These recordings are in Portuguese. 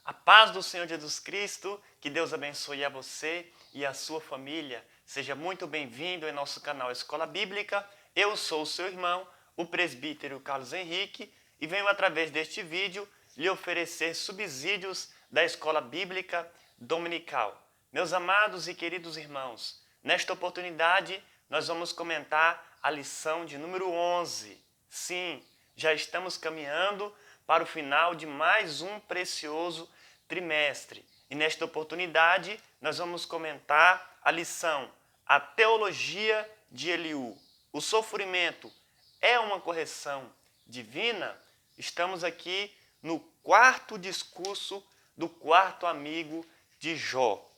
A paz do Senhor Jesus Cristo, que Deus abençoe a você e a sua família. Seja muito bem-vindo em nosso canal Escola Bíblica. Eu sou o seu irmão, o presbítero Carlos Henrique, e venho através deste vídeo lhe oferecer subsídios da Escola Bíblica Dominical. Meus amados e queridos irmãos, nesta oportunidade nós vamos comentar a lição de número 11. Sim, já estamos caminhando para o final de mais um precioso trimestre. E nesta oportunidade, nós vamos comentar a lição A Teologia de Eliú. O sofrimento é uma correção divina? Estamos aqui no quarto discurso do quarto amigo de Jó.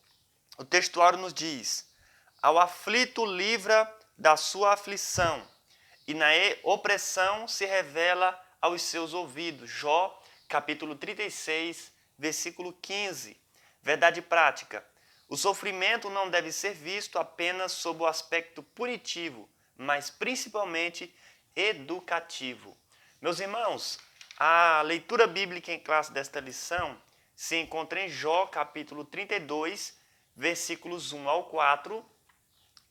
O textuário nos diz: ao aflito livra da sua aflição, e na opressão se revela aos seus ouvidos. Jó, capítulo 36, versículo 15. Verdade prática. O sofrimento não deve ser visto apenas sob o aspecto punitivo, mas principalmente educativo. Meus irmãos, a leitura bíblica em classe desta lição se encontra em Jó, capítulo 32, versículos 1 ao 4,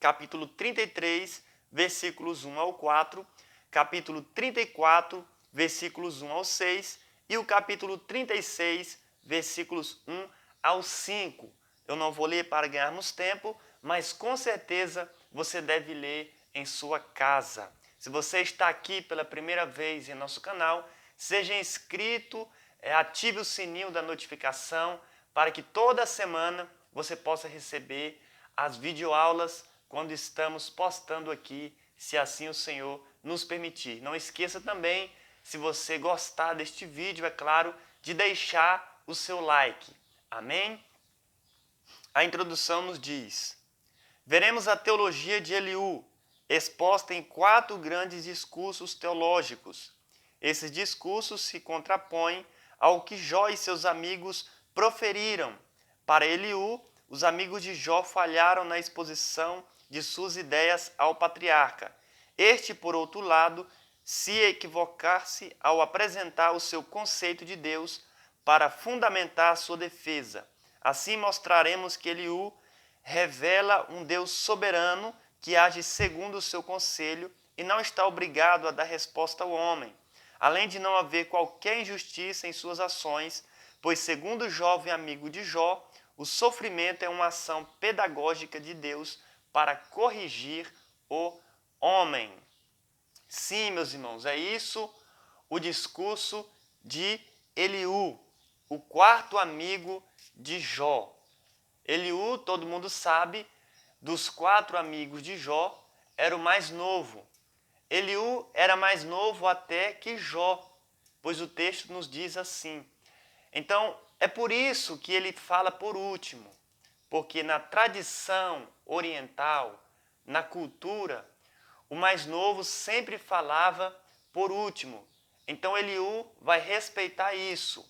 capítulo 33, versículos 1 ao 4, capítulo 34, versículos 1 ao 6 e o capítulo 36, versículos 1 ao 5. Eu não vou ler para ganharmos tempo, mas com certeza você deve ler em sua casa. Se você está aqui pela primeira vez em nosso canal, seja inscrito, ative o sininho da notificação para que toda semana você possa receber as videoaulas quando estamos postando aqui, se assim o Senhor nos permitir. Não esqueça também, se você gostar deste vídeo, é claro, de deixar o seu like. Amém? A introdução nos diz: veremos a teologia de Eliú, exposta em 4 grandes discursos teológicos. Esses discursos se contrapõem ao que Jó e seus amigos proferiram. Para Eliú, os amigos de Jó falharam na exposição de suas ideias ao patriarca. Este, por outro lado, se equivocar-se ao apresentar o seu conceito de Deus para fundamentar sua defesa. Assim mostraremos que Eliú revela um Deus soberano que age segundo o seu conselho e não está obrigado a dar resposta ao homem, além de não haver qualquer injustiça em suas ações, pois, segundo o jovem amigo de Jó, o sofrimento é uma ação pedagógica de Deus para corrigir o homem. Sim, meus irmãos, é isso o discurso de Eliú, o quarto amigo de Jó. Eliú, todo mundo sabe, dos 4 amigos de Jó, era o mais novo. Eliú era mais novo até que Jó, pois o texto nos diz assim. Então, é por isso que ele fala por último, porque na tradição oriental, na cultura, o mais novo sempre falava por último. Então, Eliú vai respeitar isso.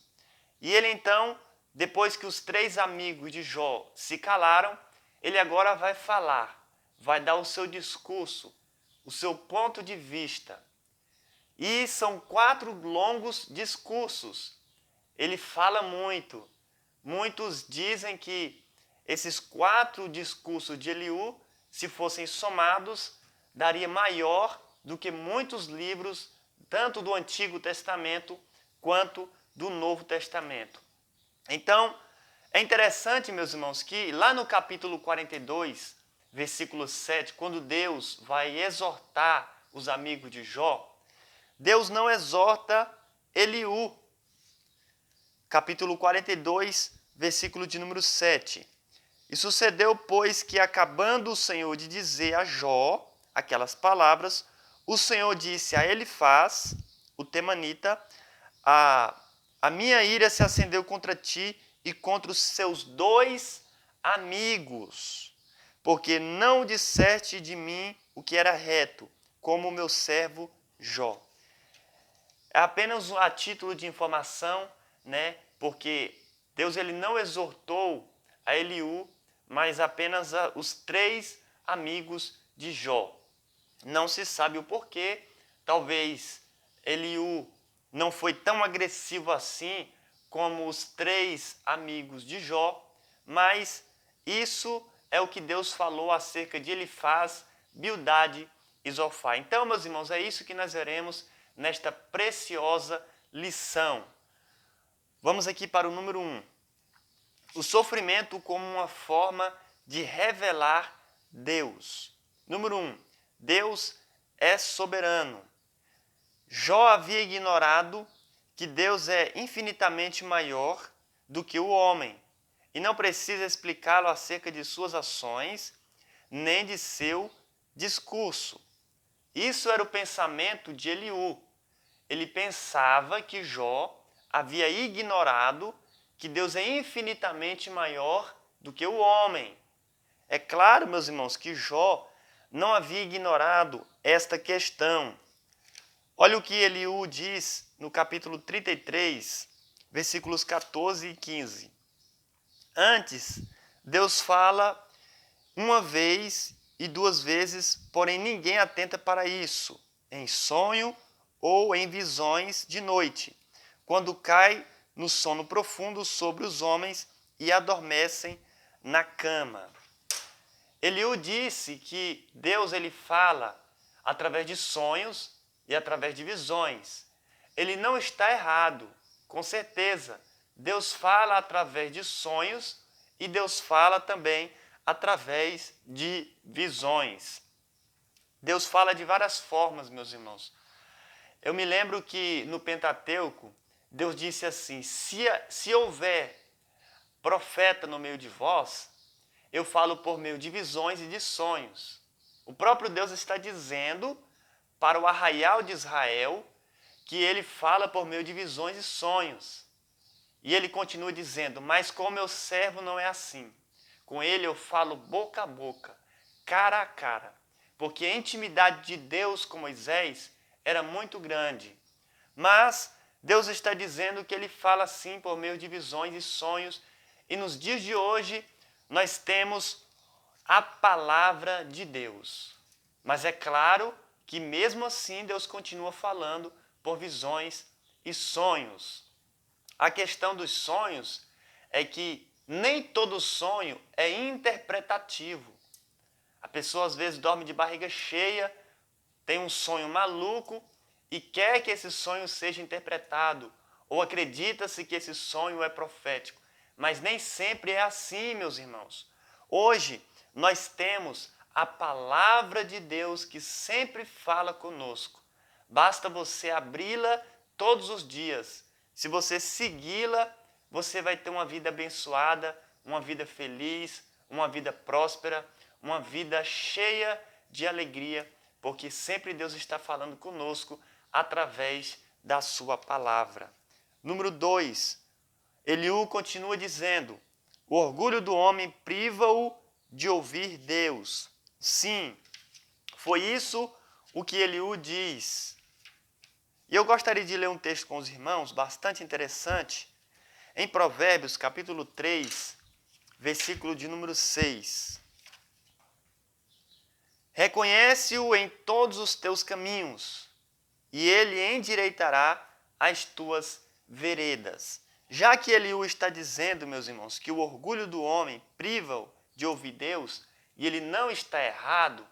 E ele então, depois que os 3 amigos de Jó se calaram, ele agora vai falar, vai dar o seu discurso, o seu ponto de vista. E são 4 longos discursos. Ele fala muito. Muitos dizem que esses 4 discursos de Eliú, se fossem somados, daria maior do que muitos livros, tanto do Antigo Testamento quanto do Novo Testamento. Então, é interessante, meus irmãos, que lá no capítulo 42, versículo 7, quando Deus vai exortar os amigos de Jó, Deus não exorta Eliú. Capítulo 42, versículo de número 7. E sucedeu, pois, que acabando o Senhor de dizer a Jó aquelas palavras, o Senhor disse a Elifaz, o temanita, a minha ira se acendeu contra ti e contra os seus 2 amigos, porque não disseste de mim o que era reto, como o meu servo Jó. É apenas a título de informação, né? Porque Deus ele não exortou a Eliú, mas apenas os 3 amigos de Jó. Não se sabe o porquê, talvez Eliú não foi tão agressivo assim como os 3 amigos de Jó, mas isso é o que Deus falou acerca de Elifaz, Bildade e Zofar. Então, meus irmãos, é isso que nós veremos nesta preciosa lição. Vamos aqui para o número 1. O sofrimento como uma forma de revelar Deus. Número 1. Deus é soberano. Jó havia ignorado que Deus é infinitamente maior do que o homem e não precisa explicá-lo acerca de suas ações nem de seu discurso. Isso era o pensamento de Eliú. Ele pensava que Jó havia ignorado que Deus é infinitamente maior do que o homem. É claro, meus irmãos, que Jó não havia ignorado esta questão. Olha o que Eliú diz no capítulo 33, versículos 14 e 15. Antes, Deus fala uma vez e 2 vezes, porém ninguém atenta para isso, em sonho ou em visões de noite, quando cai no sono profundo sobre os homens e adormecem na cama. Eliú disse que Deus ele fala através de sonhos e através de visões. Ele não está errado, com certeza. Deus fala através de sonhos e Deus fala também através de visões. Deus fala de várias formas, meus irmãos. Eu me lembro que no Pentateuco, Deus disse assim: se houver profeta no meio de vós, eu falo por meio de visões e de sonhos. O próprio Deus está dizendo para o arraial de Israel que ele fala por meio de visões e sonhos. E ele continua dizendo: mas com o meu servo não é assim. Com ele eu falo boca a boca, cara a cara, porque a intimidade de Deus com Moisés era muito grande. Mas Deus está dizendo que ele fala sim por meio de visões e sonhos. E nos dias de hoje nós temos a palavra de Deus. Mas é claro que mesmo assim Deus continua falando por visões e sonhos. A questão dos sonhos é que nem todo sonho é interpretativo. A pessoa às vezes dorme de barriga cheia, tem um sonho maluco e quer que esse sonho seja interpretado, ou acredita-se que esse sonho é profético. Mas nem sempre é assim, meus irmãos. Hoje nós temos a palavra de Deus que sempre fala conosco. Basta você abri-la todos os dias. Se você segui-la, você vai ter uma vida abençoada, uma vida feliz, uma vida próspera, uma vida cheia de alegria, porque sempre Deus está falando conosco através da sua palavra. Número 2, Eliú continua dizendo: o orgulho do homem priva-o de ouvir Deus. Sim, foi isso o que Eliú diz. E eu gostaria de ler um texto com os irmãos, bastante interessante, em Provérbios, capítulo 3, versículo de número 6. Reconhece-o em todos os teus caminhos, e ele endireitará as tuas veredas. Já que Eliú está dizendo, meus irmãos, que o orgulho do homem priva-o de ouvir Deus, e ele não está errado,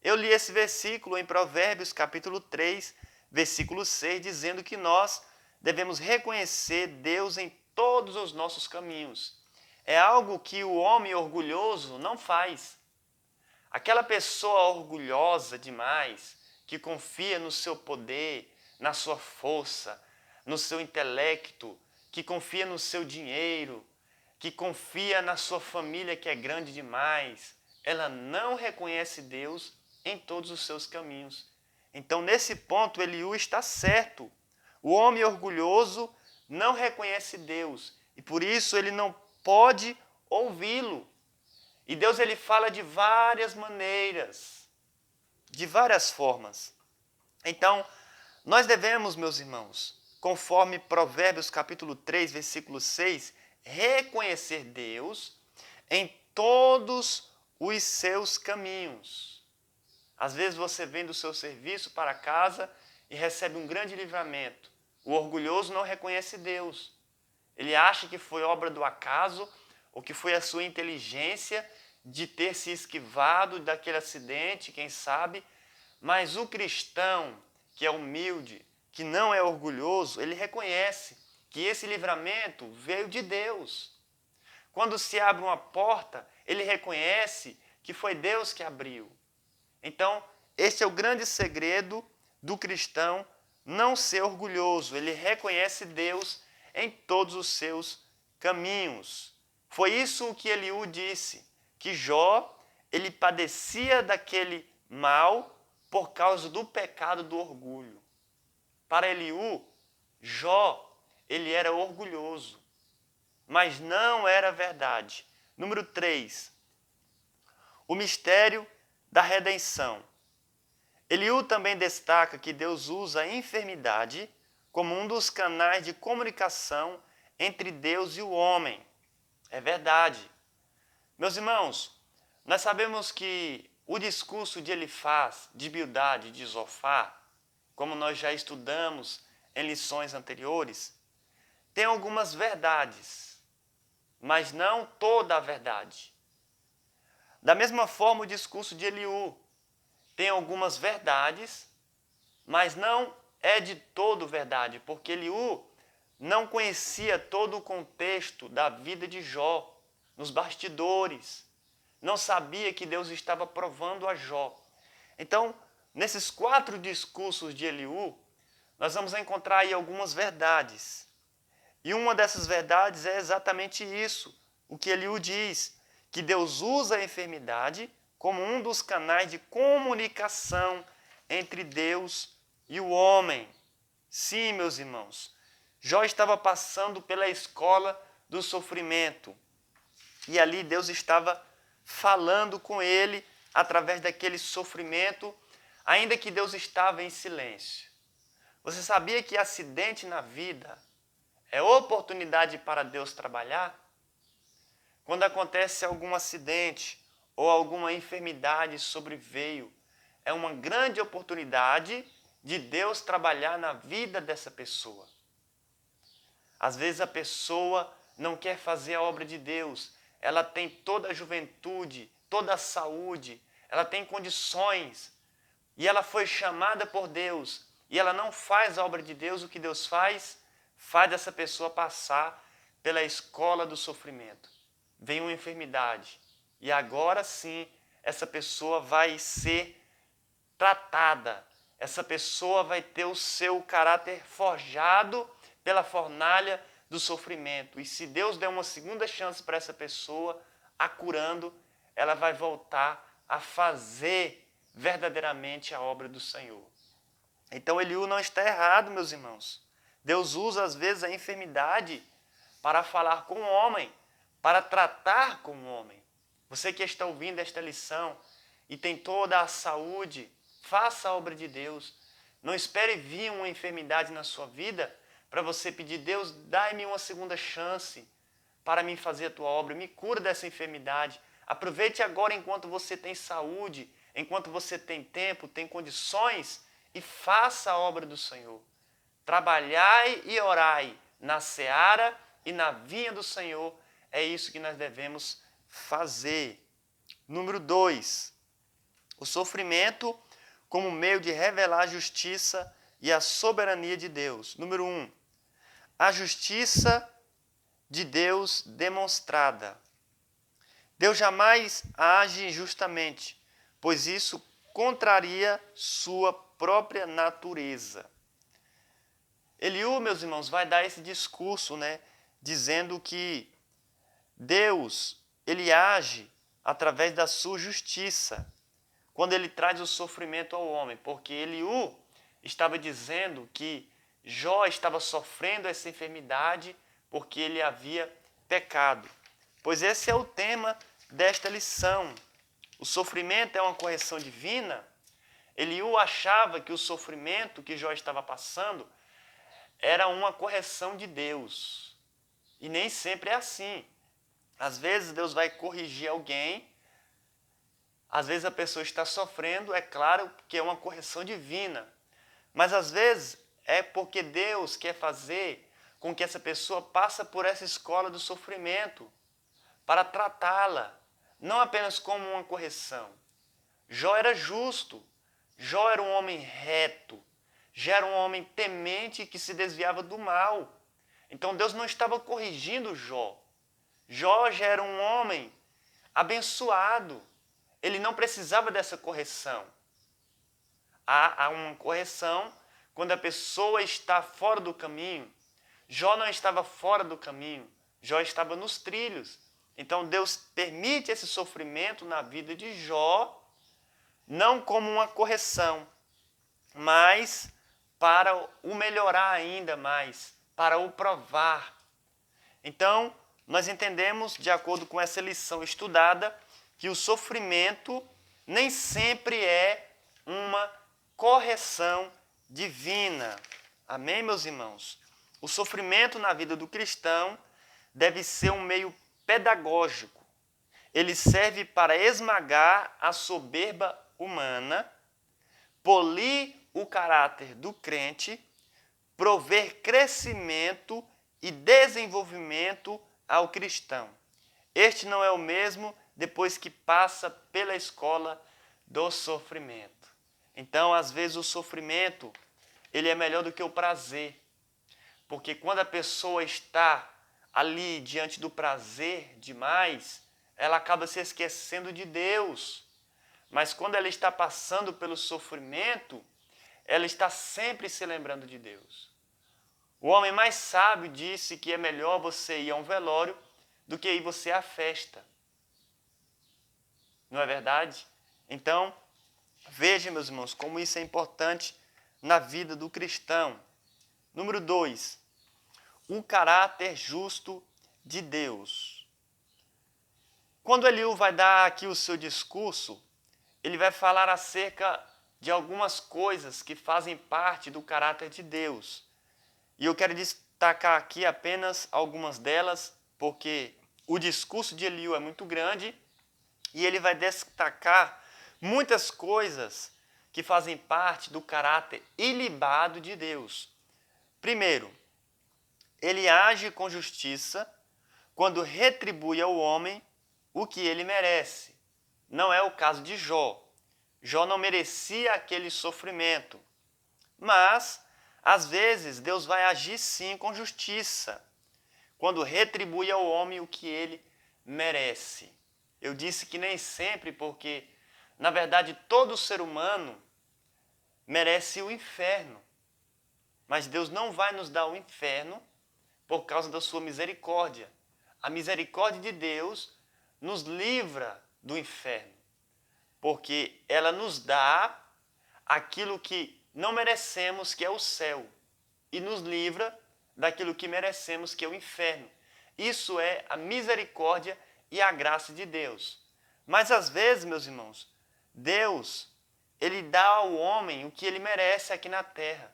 eu li esse versículo em Provérbios, capítulo 3, versículo 6, dizendo que nós devemos reconhecer Deus em todos os nossos caminhos. É algo que o homem orgulhoso não faz. Aquela pessoa orgulhosa demais, que confia no seu poder, na sua força, no seu intelecto, que confia no seu dinheiro, que confia na sua família que é grande demais, ela não reconhece Deus em todos os seus caminhos. Então, nesse ponto, Eliú está certo. O homem orgulhoso não reconhece Deus e por isso ele não pode ouvi-lo. E Deus ele fala de várias maneiras, de várias formas. Então, nós devemos, meus irmãos, conforme Provérbios capítulo 3, versículo 6, reconhecer Deus em todos os seus caminhos. Às vezes você vem do seu serviço para casa e recebe um grande livramento. O orgulhoso não reconhece Deus. Ele acha que foi obra do acaso ou que foi a sua inteligência de ter se esquivado daquele acidente, quem sabe. Mas o cristão que é humilde, que não é orgulhoso, ele reconhece que esse livramento veio de Deus. Quando se abre uma porta, ele reconhece que foi Deus que abriu. Então, esse é o grande segredo do cristão não ser orgulhoso. Ele reconhece Deus em todos os seus caminhos. Foi isso o que Eliú disse, que Jó, ele padecia daquele mal por causa do pecado do orgulho. Para Eliú, Jó, ele era orgulhoso, mas não era verdade. Número 3, o mistério da redenção. Eliú também destaca que Deus usa a enfermidade como um dos canais de comunicação entre Deus e o homem. É verdade. Meus irmãos, nós sabemos que o discurso de Elifaz, de Bildade e de Zofar, como nós já estudamos em lições anteriores, tem algumas verdades, mas não toda a verdade. Da mesma forma, o discurso de Eliú tem algumas verdades, mas não é de todo verdade, porque Eliú não conhecia todo o contexto da vida de Jó, nos bastidores, não sabia que Deus estava provando a Jó. Então, nesses 4 discursos de Eliú, nós vamos encontrar aí algumas verdades. E uma dessas verdades é exatamente isso, o que Eliú diz, que Deus usa a enfermidade como um dos canais de comunicação entre Deus e o homem. Sim, meus irmãos, Jó estava passando pela escola do sofrimento. E ali Deus estava falando com ele através daquele sofrimento, ainda que Deus estava em silêncio. Você sabia que acidente na vida é oportunidade para Deus trabalhar? Quando acontece algum acidente ou alguma enfermidade sobreveio, é uma grande oportunidade de Deus trabalhar na vida dessa pessoa. Às vezes a pessoa não quer fazer a obra de Deus, ela tem toda a juventude, toda a saúde, ela tem condições e ela foi chamada por Deus e ela não faz a obra de Deus. O que Deus faz? Faz essa pessoa passar pela escola do sofrimento. Vem uma enfermidade e agora sim essa pessoa vai ser tratada, essa pessoa vai ter o seu caráter forjado pela fornalha do sofrimento. E se Deus der uma segunda chance para essa pessoa, a curando, ela vai voltar a fazer verdadeiramente a obra do Senhor. Então Eliú não está errado, meus irmãos. Deus usa às vezes a enfermidade para falar com o homem, para tratar com o homem. Você que está ouvindo esta lição e tem toda a saúde, faça a obra de Deus. Não espere vir uma enfermidade na sua vida para você pedir: Deus, dai-me uma segunda chance para mim fazer a tua obra, me cura dessa enfermidade. Aproveite agora enquanto você tem saúde, enquanto você tem tempo, tem condições, e faça a obra do Senhor. Trabalhai e orai na seara e na vinha do Senhor. É isso que nós devemos fazer. Número 2, o sofrimento como meio de revelar a justiça e a soberania de Deus. Número 1, a justiça de Deus demonstrada. Deus jamais age injustamente, pois isso contraria sua própria natureza. Eliú, meus irmãos, vai dar esse discurso, dizendo que Deus, ele age através da sua justiça, quando ele traz o sofrimento ao homem, porque Eliú estava dizendo que Jó estava sofrendo essa enfermidade porque ele havia pecado. Pois esse é o tema desta lição. O sofrimento é uma correção divina. Eliú achava que o sofrimento que Jó estava passando era uma correção de Deus. E nem sempre é assim. Às vezes Deus vai corrigir alguém, às vezes a pessoa está sofrendo, é claro que é uma correção divina. Mas às vezes é porque Deus quer fazer com que essa pessoa passa por essa escola do sofrimento, para tratá-la, não apenas como uma correção. Jó era justo, Jó era um homem reto, já era um homem temente que se desviava do mal. Então Deus não estava corrigindo Jó. Jó já era um homem abençoado, ele não precisava dessa correção. Há uma correção quando a pessoa está fora do caminho. Jó não estava fora do caminho, Jó estava nos trilhos. Então Deus permite esse sofrimento na vida de Jó, não como uma correção, mas para o melhorar ainda mais, para o provar. Então, nós entendemos, de acordo com essa lição estudada, que o sofrimento nem sempre é uma correção divina. Amém, meus irmãos? O sofrimento na vida do cristão deve ser um meio pedagógico. Ele serve para esmagar a soberba humana, polir o caráter do crente, prover crescimento e desenvolvimento ao cristão. Este não é o mesmo depois que passa pela escola do sofrimento. Então, às vezes, o sofrimento ele é melhor do que o prazer. Porque quando a pessoa está ali diante do prazer demais, ela acaba se esquecendo de Deus. Mas quando ela está passando pelo sofrimento, ela está sempre se lembrando de Deus. O homem mais sábio disse que é melhor você ir a um velório do que ir você à festa. Não é verdade? Então, veja, meus irmãos, como isso é importante na vida do cristão. Número 2, o caráter justo de Deus. Quando Eliú vai dar aqui o seu discurso, ele vai falar acerca de algumas coisas que fazem parte do caráter de Deus. E eu quero destacar aqui apenas algumas delas, porque o discurso de Eliú é muito grande e ele vai destacar muitas coisas que fazem parte do caráter ilibado de Deus. Primeiro, ele age com justiça quando retribui ao homem o que ele merece. Não é o caso de Jó. Jó não merecia aquele sofrimento. Mas, às vezes, Deus vai agir sim com justiça, quando retribui ao homem o que ele merece. Eu disse que nem sempre, porque, na verdade, todo ser humano merece o inferno. Mas Deus não vai nos dar o inferno por causa da sua misericórdia. A misericórdia de Deus nos livra do inferno, porque ela nos dá aquilo que não merecemos, que é o céu, e nos livra daquilo que merecemos, que é o inferno. Isso é a misericórdia e a graça de Deus. Mas às vezes, meus irmãos, Deus, ele dá ao homem o que ele merece aqui na terra.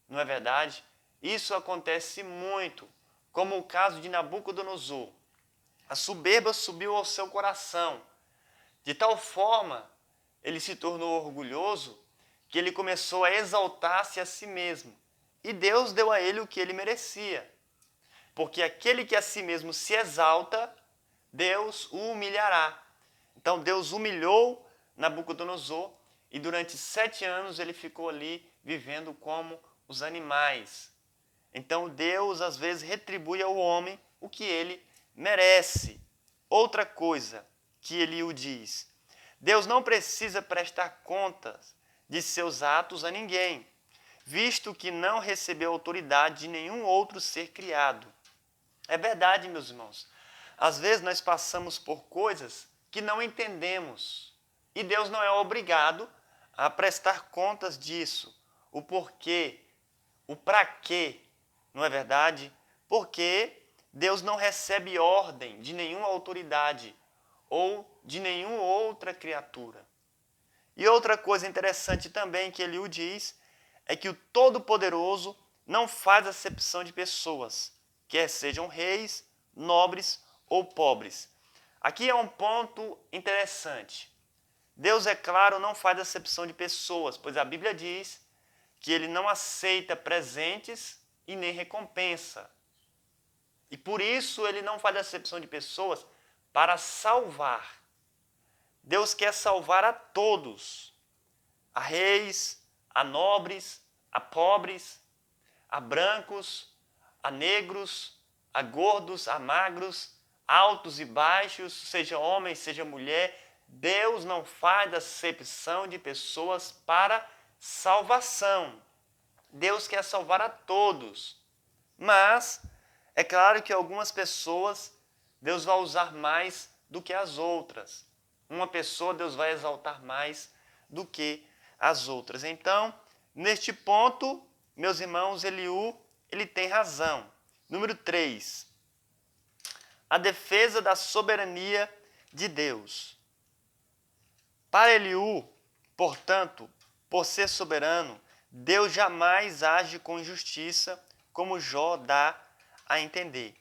Não é verdade? Isso acontece muito, como o caso de Nabucodonosor. A soberba subiu ao seu coração. De tal forma, ele se tornou orgulhoso que ele começou a exaltar-se a si mesmo. E Deus deu a ele o que ele merecia. Porque aquele que a si mesmo se exalta, Deus o humilhará. Então Deus humilhou Nabucodonosor e durante 7 anos ele ficou ali vivendo como os animais. Então Deus às vezes retribui ao homem o que ele merece. Outra coisa que Eliú diz: Deus não precisa prestar contas de seus atos a ninguém, visto que não recebeu autoridade de nenhum outro ser criado. É verdade, meus irmãos. Às vezes nós passamos por coisas que não entendemos e Deus não é obrigado a prestar contas disso. O porquê, o para quê, não é verdade? Porque Deus não recebe ordem de nenhuma autoridade ou de nenhuma outra criatura. E outra coisa interessante também que Eliú diz é que o Todo-Poderoso não faz acepção de pessoas, quer sejam reis, nobres ou pobres. Aqui é um ponto interessante. Deus, é claro, não faz acepção de pessoas, pois a Bíblia diz que ele não aceita presentes e nem recompensa. E por isso ele não faz acepção de pessoas para salvar. Deus quer salvar a todos, a reis, a nobres, a pobres, a brancos, a negros, a gordos, a magros, altos e baixos, seja homem, seja mulher. Deus não faz acepção de pessoas para salvação. Deus quer salvar a todos. Mas é claro que algumas pessoas Deus vai usar mais do que as outras. Uma pessoa Deus vai exaltar mais do que as outras. Então, neste ponto, meus irmãos, Eliú, ele tem razão. Número 3. A defesa da soberania de Deus. Para Eliú, portanto, por ser soberano, Deus jamais age com injustiça, como Jó dá a entender.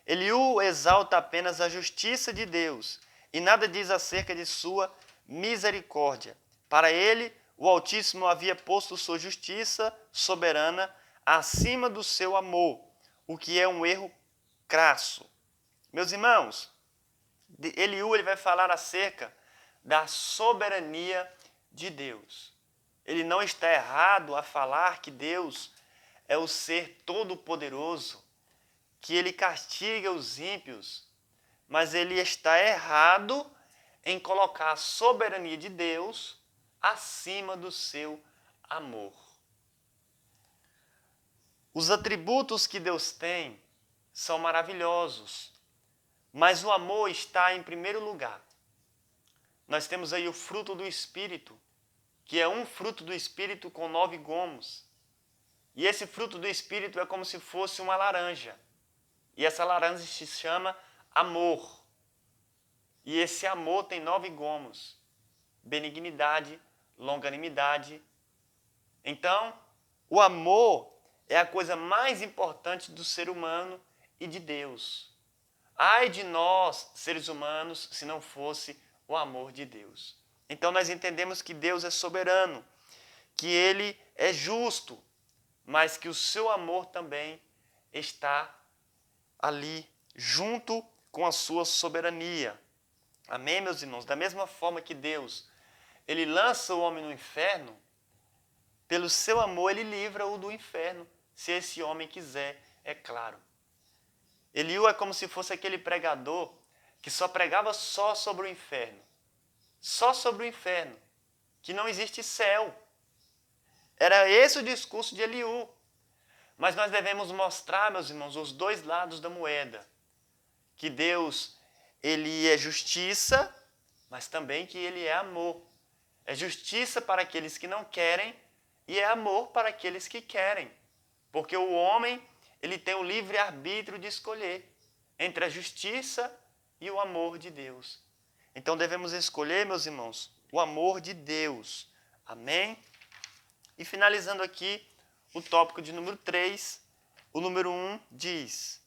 Eliú exalta apenas a justiça de Deus e nada diz acerca de sua misericórdia. Para ele, o Altíssimo havia posto sua justiça soberana acima do seu amor, o que é um erro crasso. Meus irmãos, Eliú ele vai falar acerca da soberania de Deus. Ele não está errado a falar que Deus é o ser todo-poderoso, que ele castiga os ímpios, mas ele está errado em colocar a soberania de Deus acima do seu amor. Os atributos que Deus tem são maravilhosos, mas o amor está em primeiro lugar. Nós temos aí o fruto do Espírito, que é um fruto do Espírito com 9 gomos. E esse fruto do Espírito é como se fosse uma laranja. E essa laranja se chama amor. E esse amor tem 9 gomos. Benignidade, longanimidade. Então, o amor é a coisa mais importante do ser humano e de Deus. Ai de nós, seres humanos, se não fosse o amor de Deus. Então nós entendemos que Deus é soberano, que Ele é justo, mas que o seu amor também está ali, junto com a sua soberania. Amém, meus irmãos? Da mesma forma que Deus, Ele lança o homem no inferno, pelo seu amor Ele livra-o do inferno, se esse homem quiser, é claro. Eliú é como se fosse aquele pregador que só pregava só sobre o inferno. Só sobre o inferno, que não existe céu. Era esse o discurso de Eliú. Mas nós devemos mostrar, meus irmãos, os dois lados da moeda. Que Deus, Ele é justiça, mas também que Ele é amor. É justiça para aqueles que não querem e é amor para aqueles que querem. Porque o homem, ele tem o livre-arbítrio de escolher entre a justiça e o amor de Deus. Então devemos escolher, meus irmãos, o amor de Deus. Amém? E finalizando aqui o tópico de número 3, o número 1 diz: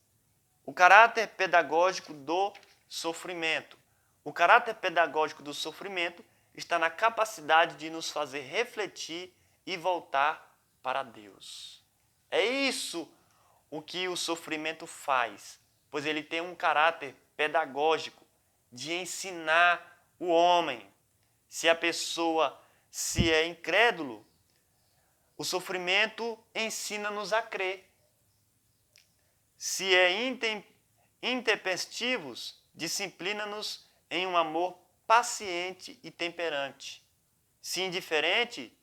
o caráter pedagógico do sofrimento. O caráter pedagógico do sofrimento está na capacidade de nos fazer refletir e voltar para Deus. É isso o que o sofrimento faz, pois ele tem um caráter pedagógico de ensinar o homem. Se a pessoa se é incrédulo, o sofrimento ensina-nos a crer. Se é intempestivos, disciplina-nos em um amor paciente e temperante. Se indiferente,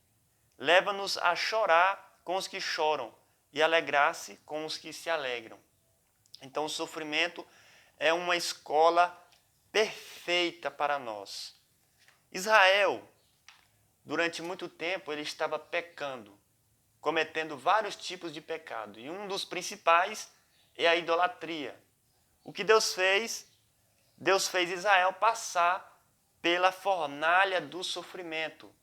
leva-nos a chorar com os que choram e alegrar-se com os que se alegram. Então o sofrimento é uma escola perfeita para nós. Israel, durante muito tempo, ele estava pecando, cometendo vários tipos de pecado. E um dos principais é a idolatria. O que Deus fez? Deus fez Israel passar pela fornalha do sofrimento,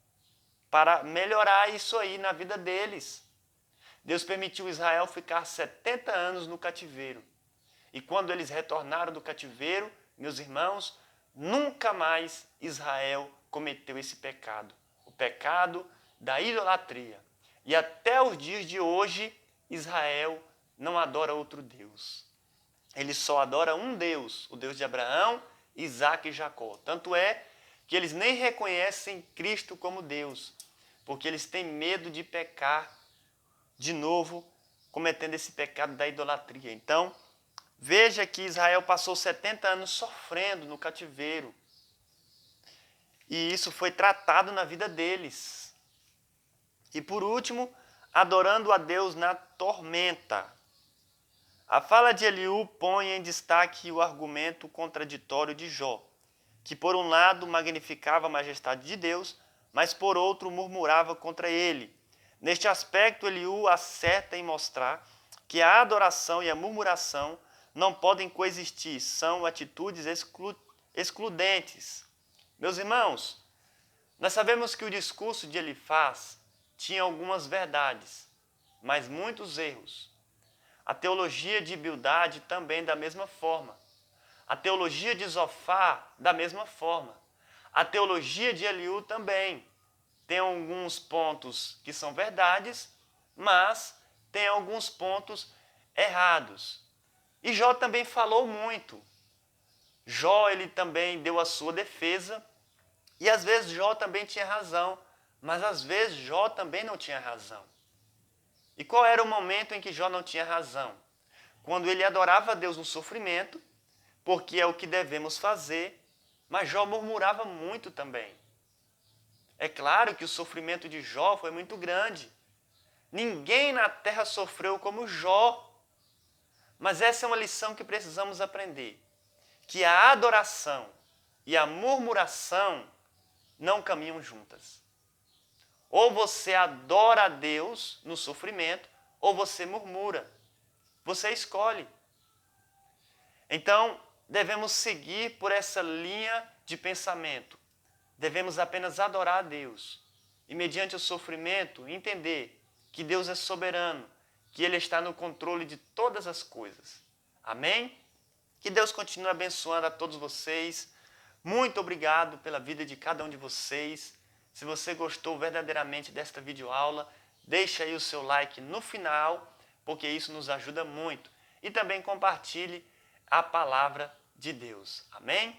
para melhorar isso aí na vida deles. Deus permitiu Israel ficar 70 anos no cativeiro. E quando eles retornaram do cativeiro, meus irmãos, nunca mais Israel cometeu esse pecado. O pecado da idolatria. E até os dias de hoje, Israel não adora outro Deus. ele só adora um Deus, o Deus de Abraão, Isaque e Jacó. Tanto é que eles nem reconhecem Cristo como Deus, porque eles têm medo de pecar de novo, cometendo esse pecado da idolatria. Então, veja que Israel passou 70 anos sofrendo no cativeiro. E isso foi tratado na vida deles. E por último, adorando a Deus na tormenta. A fala de Eliú põe em destaque o argumento contraditório de Jó, que por um lado magnificava a majestade de Deus, mas por outro murmurava contra ele. Neste aspecto, Eliú acerta em mostrar que a adoração e a murmuração não podem coexistir, são atitudes excludentes. Meus irmãos, nós sabemos que o discurso de Elifaz tinha algumas verdades, mas muitos erros. A teologia de Bildade também da mesma forma. A teologia de Zofar da mesma forma. A teologia de Eliú também. Tem alguns pontos que são verdades, mas tem alguns pontos errados. E Jó também falou muito. Jó, ele também deu a sua defesa, e às vezes Jó também tinha razão, mas às vezes Jó também não tinha razão. E qual era o momento em que Jó não tinha razão? Quando ele adorava a Deus no sofrimento, porque é o que devemos fazer, mas Jó murmurava muito também. É claro que o sofrimento de Jó foi muito grande. Ninguém na terra sofreu como Jó. Mas essa é uma lição que precisamos aprender. Que a adoração e a murmuração não caminham juntas. Ou você adora a Deus no sofrimento, ou você murmura. Você escolhe. Então, devemos seguir por essa linha de pensamento. Devemos apenas adorar a Deus. E mediante o sofrimento, entender que Deus é soberano, que Ele está no controle de todas as coisas. Amém? Que Deus continue abençoando a todos vocês. Muito obrigado pela vida de cada um de vocês. Se você gostou verdadeiramente desta videoaula, deixa aí o seu like no final, porque isso nos ajuda muito. E também compartilhe a palavra de Deus. Amém?